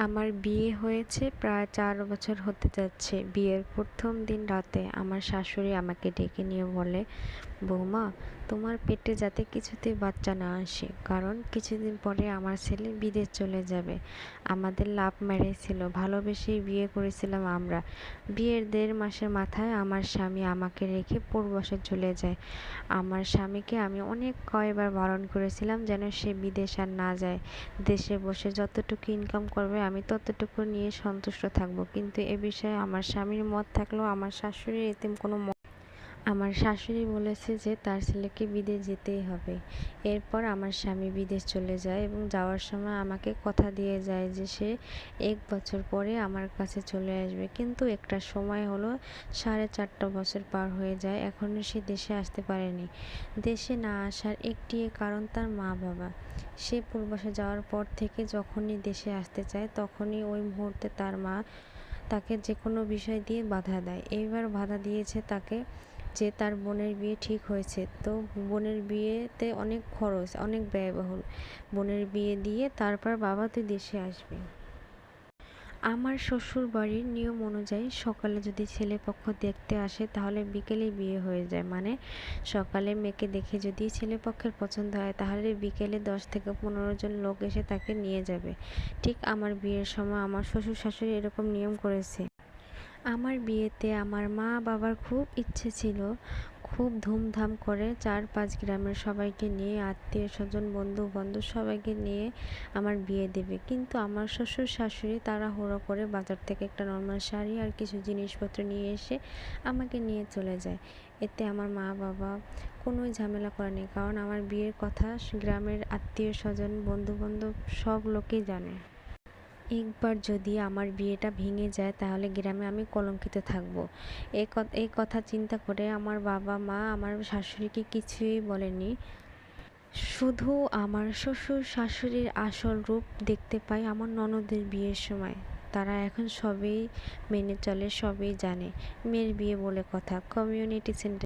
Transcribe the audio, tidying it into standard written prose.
আমার বিয়ে হয়েছে প্রায় ৪ বছর হতে যাচ্ছে। বিয়ের প্রথম দিন রাতে আমার শাশুড়ি আমাকে ডেকে নিয়ে বলে, বৌমা, তোমার পেটে যাতে কিছুতেই বাচ্চা না আসে, কারণ কিছুদিন পরে আমার ছেলে বিদেশ চলে যাবে। আমাদের লাভ ম্যারেজ ছিল, ভালোবেসেই বিয়ে করেছিলাম আমরা। বিয়ের ১.৫ মাসের মাথায় আমার স্বামী আমাকে রেখে প্রবাসে চলে যায়। আমার স্বামীকে আমি অনেক কয়বার বারণ করেছিলাম যেন সে বিদেশ আর না যায়। দেশে বসে যতটুকু ইনকাম করবে আমি ততটুকু নিয়ে সন্তুষ্ট থাকবো, কিন্তু এ বিষয়ে আমার স্বামীর মত থাকলেও আমার শাশুড়ির এতে কোনো আমার শাশুড়ি বলেছে যে তার ছেলেকে বিদেশ যেতেই হবে। এরপর আমার স্বামী বিদেশ চলে যায় এবং যাওয়ার সময় আমাকে কথা দিয়ে যায় যে সে ১ বছর পরে আমার কাছে চলে আসবে। কিন্তু একটা সময় হলো ৪.৫ বছর পার হয়ে যায়, এখনও সে দেশে আসতে পারেনি। দেশে না আসার একটি কারণ তার মা-বাবা। সে প্রবাসে যাওয়ার পর থেকে যখনই দেশে আসতে চায় তখনই ওই মুহূর্তে তার মা তাকে যে কোনো বিষয় দিয়ে বাধা দেয়। এইবার বাধা দিয়েছে তাকে যে তার বোনের বিয়ে ঠিক হয়েছে, তো বোনের বিয়েতে অনেক খরচ, অনেক ব্যয়বহুল। বোনের বিয়ে দিয়ে তারপর বাবা তুই দেশে আসবি। আমার শ্বশুর বাড়ির নিয়ম অনুযায়ী সকালে যদি ছেলেপক্ষ দেখতে আসে তাহলে বিকেলেই বিয়ে হয়ে যায়, মানে সকালে মেয়েকে দেখে যদি ছেলেপক্ষের পছন্দ হয় তাহলে বিকেলে ১০ থেকে ১৫ জন লোক এসে তাকে নিয়ে যাবে। ঠিক আমার বিয়ের সময় আমার শ্বশুর শাশুড়ি এরকম নিয়ম করেছে। আমার বিয়েতে আমার মা বাবার খুব ইচ্ছে ছিল খুব ধুমধাম করে ৪-৫ গ্রামের সবাইকে নিয়ে, আত্মীয় স্বজন, বন্ধু বান্ধব সবাইকে নিয়ে আমার বিয়ে দেবে। কিন্তু আমার শ্বশুর শাশুড়ি তাড়াহুড়ো করে বাজার থেকে একটা নর্মাল শাড়ি আর কিছু জিনিসপত্র নিয়ে এসে আমাকে নিয়ে চলে যায়। এতে আমার মা বাবা কোনোই ঝামেলা করেনি, কারণ আমার বিয়ের কথা গ্রামের আত্মীয় স্বজন, বন্ধু বান্ধব সব লোকেই জানে। একবার যদি আমার বিয়েটা ভেঙে যায় তাহলে গ্রামে আমি কলঙ্কিত থাকবো। এই কথা চিন্তা করে আমার বাবা মা আমার শাশুড়িকে কিছুই বলেনি। শুধু আমার শ্বশুর শাশুড়ির আসল রূপ দেখতে পাই আমার ননদের বিয়ের সময়। তারা এখন সবই মেনে চলে, সবই জানে। মেয়ের বিয়ে বলে কথা, কমিউনিটি সেন্টার